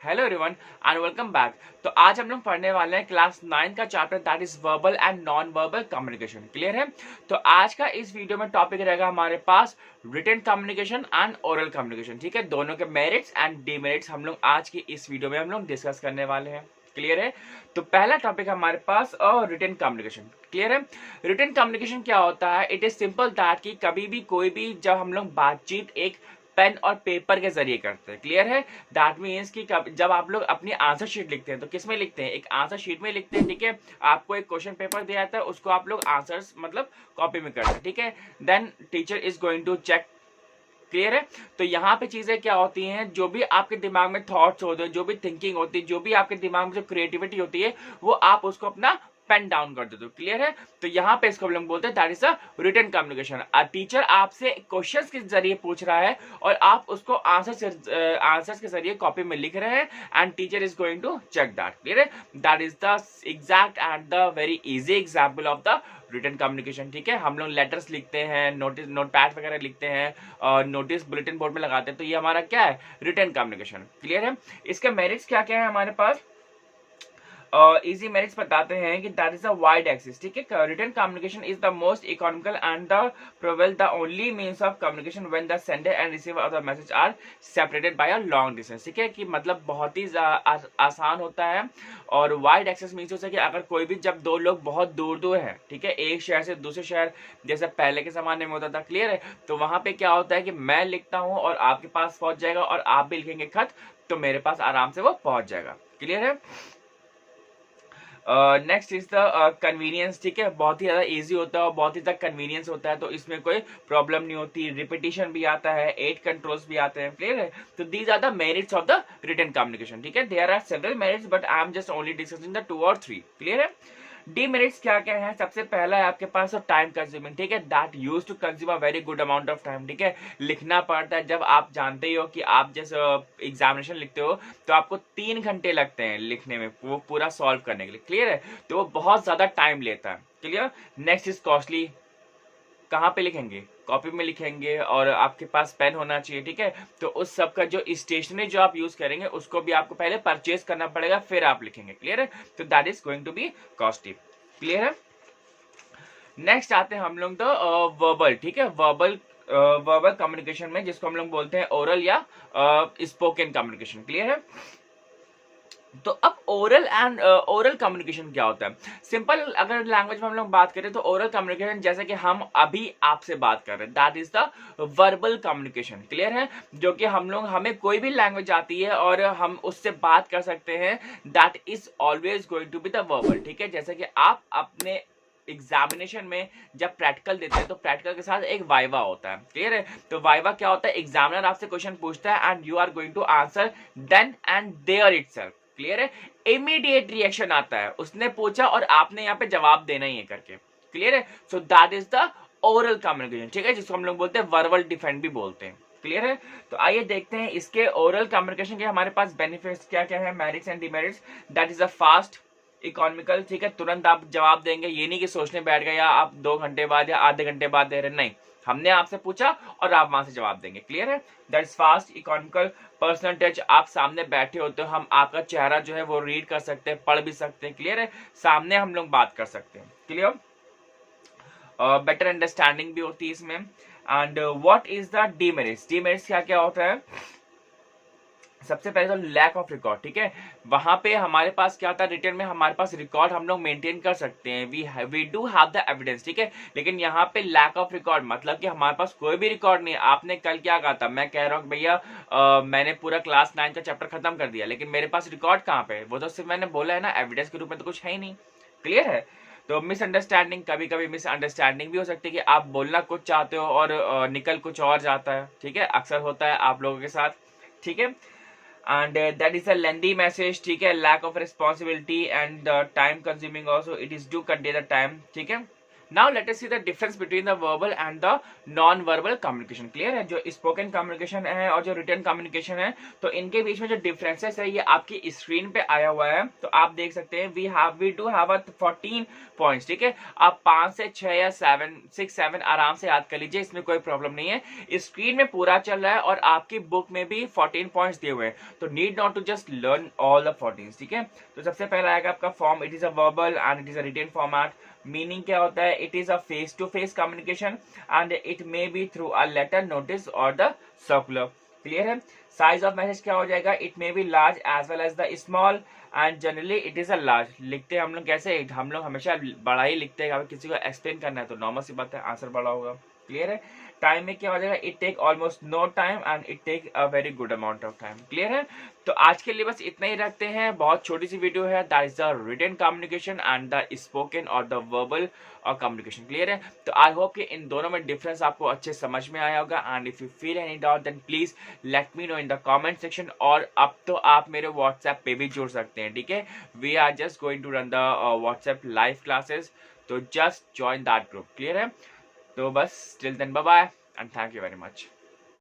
Hello everyone and welcome back. तो आज हम लोग पढ़ने वाले हैं क्लास 9 का chapter that is verbal and non verbal communication. Clear है? तो आज का इस वीडियो में टॉपिक रहेगा हमारे पास written communication and oral communication. ठीक है, दोनों के मेरिट्स एंड डीमेरिट्स हम लोग आज की इस वीडियो में हम लोग डिस्कस करने वाले हैं। क्लियर है? तो पहला टॉपिक हमारे पास रिटन कम्युनिकेशन। क्लियर है? रिटन कम्युनिकेशन क्या होता है? इट इज सिंपल दैट कि कभी भी कोई भी जब हम लोग बातचीत एक पेन और पेपर के जरिए करते हैं। क्लियर है? दैट मीन्स कि जब आप लोग अपनी आंसर शीट लिखते हैं तो किस में लिखते हैं? एक आंसर शीट में लिखते हैं। ठीक है, आपको एक क्वेश्चन पेपर दिया जाता है, उसको आप लोग आंसर्स मतलब कॉपी में करते हैं। ठीक है, then teacher is going to check. Clear है? तो यहाँ पे चीजें क्या होती हैं, जो भी आपके दिमाग में थॉट्स होते हैं, जो भी थिंकिंग होती है, जो भी आपके दिमाग में जो क्रिएटिविटी होती है, वो आप उसको अपना पेन डाउन कर देते हो। क्लियर है? तो यहाँ पे इसको हम लोग बोलते हैं that is a written communication. Teacher आपसे क्वेश्चंस के जरिए पूछ रहा है और आप उसको आंसर्स के जरिए कॉपी में लिख रहे हैं and teacher is going to check that. Clear है? That is the exact and the very easy example of the written communication. ठीक है, हम लोग लेटर्स लिखते हैं, नोटिस नोटपैड वगैरह लिखते हैं और नोटिस बुलेटिन बोर्ड में लगाते हैं, तो ये हमारा क्या है? Written communication. क्लियर है? इसके मेरिट्स क्या क्या है हमारे पास? इजी मेरिट्स बताते हैं कि that is a wide axis. ठीक है, written communication is the most economical and the probable the only means of communication when the sender and receiver of the message are separated by a long distance. ठीक है, कि मतलब बहुत ही आसान होता है। और वाइड एक्सेस मीन्स होता है कि अगर कोई भी जब दो लोग बहुत दूर दूर है, ठीक है, एक शहर से दूसरे शहर, जैसे पहले के जमाने में होता था। क्लियर है? तो वहां पे क्या होता है कि मैं लिखता हूं और आपके पास पहुंच जाएगा और आप भी लिखेंगे खत तो मेरे पास आराम से वो पहुंच जाएगा। क्लियर है? Next is the convenience. ठीक है, बहुत ही ज्यादा इजी होता है और बहुत ही ज्यादा कन्वीनियंस होता है, तो इसमें कोई प्रॉब्लम नहीं होती। रिपीटिशन भी आता है, 8 कंट्रोल्स भी आते हैं। क्लियर है? तो these are the merits of the written communication. ठीक है, there are several merits but I am just only discussing the 2 और 3। क्लियर है? डीमेरिट्स क्या क्या है? सबसे पहला है आपके पास टाइम कंज्यूमिंग। ठीक है, that use to consume a very good amount of time. ठीक है, लिखना पड़ता है। जब आप जानते ही हो कि आप जैसे एग्जामिनेशन लिखते हो तो आपको 3 घंटे लगते हैं लिखने में, वो पूरा सॉल्व करने के लिए। क्लियर है? तो वो बहुत ज्यादा टाइम लेता है। क्लियर? Next is costly. कहाँ पे लिखेंगे? कॉपी में लिखेंगे और आपके पास पेन होना चाहिए। ठीक है, तो उस सब का जो स्टेशनरी जो आप यूज करेंगे उसको भी आपको पहले परचेज करना पड़ेगा, फिर आप लिखेंगे। क्लियर है? तो that is going to be costly. Clear है? नेक्स्ट आते हैं हम लोग तो वर्बल। ठीक है, वर्बल कम्युनिकेशन में जिसको हम लोग बोलते हैं ओरल या स्पोकन कम्युनिकेशन। क्लियर है? तो अब ओरल कम्युनिकेशन क्या होता है? सिंपल अगर लैंग्वेज में हम लोग बात करें तो ओरल कम्युनिकेशन जैसे कि हम अभी आपसे बात कर रहे हैं, that is the verbal communication. Clear है? जो कि हम लोग, हमें कोई भी लैंग्वेज आती है और हम उससे बात कर सकते हैं, that is always going to be the verbal. ठीक है, जैसे कि आप अपने एग्जामिनेशन में जब प्रैक्टिकल देते हैं तो प्रैक्टिकल के साथ एक वाइवा होता है। क्लियर है? तो वाइवा क्या होता है? एग्जामिनर आपसे क्वेश्चन पूछता है and you are going to answer then and there itself. Clear है? इमीडिएट रिएक्शन आता है, उसने पूछा और आपने यहाँ पे जवाब देना ही है करके। क्लियर है? So that is the oral communication. ठीक है, जिसको हम लोग बोलते हैं वर्बल डिफेंड भी बोलते हैं। क्लियर है? तो आइए देखते हैं इसके ओरल कम्युनिकेशन के हमारे पास बेनिफिट्स क्या क्या है, merits and demerits. That is a fast, economical. ठीक है, तुरंत आप जवाब देंगे, ये नहीं कि सोचने बैठ गए या आप 2 घंटे बाद या आधे घंटे बाद दे रहे, नहीं, हमने आपसे पूछा और आप वहां से जवाब देंगे। क्लियर है? That is fast, economical, personal touch. आप सामने बैठे होते हो, हम आपका चेहरा जो है वो रीड कर सकते हैं, पढ़ भी सकते हैं। क्लियर है? सामने हम लोग बात कर सकते हैं। क्लियर? बेटर अंडरस्टैंडिंग भी होती है इसमें। And what is the demerits? Demerits क्या क्या होता है? सबसे पहले तो लैक ऑफ रिकॉर्ड। ठीक है, वहां पे हमारे पास क्या होता है, रिटर्न में हमारे पास रिकॉर्ड हम लोग मेंटेन कर सकते हैं, we do have the evidence. ठीक है, लेकिन यहाँ पे लैक ऑफ रिकॉर्ड मतलब कि हमारे पास कोई भी रिकॉर्ड नहीं है। आपने कल क्या कहा था? मैं कह रहा हूँ भैया मैंने पूरा क्लास 9 का चैप्टर खत्म कर दिया, लेकिन मेरे पास रिकॉर्ड कहाँ पे है? वो तो सिर्फ मैंने बोला है ना, एविडेंस के रूप में तो कुछ है ही नहीं। क्लियर है? तो मिसअंडरस्टैंडिंग, कभी कभी मिसअंडरस्टैंडिंग भी हो सकती है कि आप बोलना कुछ चाहते हो और निकल कुछ और जाता है। ठीक है, अक्सर होता है आप लोगों के साथ। ठीक है, and that is a lengthy message. ठीक है, lack of responsibility and time consuming also, it is do contain the time. ठीक है, now let us see the difference between the verbal and the non verbal communication. Clear है? जो spoken communication है और जो written communication है, तो इनके बीच में जो डिफरेंसेस है ये आपकी स्क्रीन पे आया हुआ है। तो आप देख सकते हैं we do have a 14 points. ठीक है, आप 5 से 6 या 6-7 आराम से याद कर लीजिए, इसमें कोई प्रॉब्लम नहीं है। स्क्रीन में पूरा चल रहा है और आपकी बुक में भी 14 पॉइंट्स दिए हुए हैं, तो need not to just learn all the 14। ठीक है, तो सबसे पहला आएगा आपका form, it is a verbal and it is a written format. Meaning क्या होता है? It is a face to face communication and it may be through a letter, notice और द सर्कुलर। क्लियर है? साइज ऑफ मैसेज क्या हो जाएगा? It may be large as well as the small and generally it is a large. लिखते हैं हम लोग कैसे? हम लोग हमेशा बड़ा ही लिखते हैं। अगर किसी को एक्सप्लेन करना है तो नॉर्मल सी बात है, आंसर बड़ा होगा। क्लियर है? टाइम में क्या हो जाएगा? It take almost no time and it take a very good amount of time. Clear है? तो आज के लिए बस इतना ही रखते हैं। बहुत छोटी सी वीडियो है, that is the written communication and the spoken और द वर्बल और कम्युनिकेशन। क्लियर है? तो आई होप कि इन दोनों में डिफरेंस आपको अच्छे समझ में आया होगा। And if you feel any doubt then please let me know in the comment section. और अब तो आप मेरे व्हाट्सएप पे भी जुड़ सकते हैं। ठीक है, we are just going to run the WhatsApp live classes, तो just join that group. Clear है? तो बस till then bye bye and thank you very much.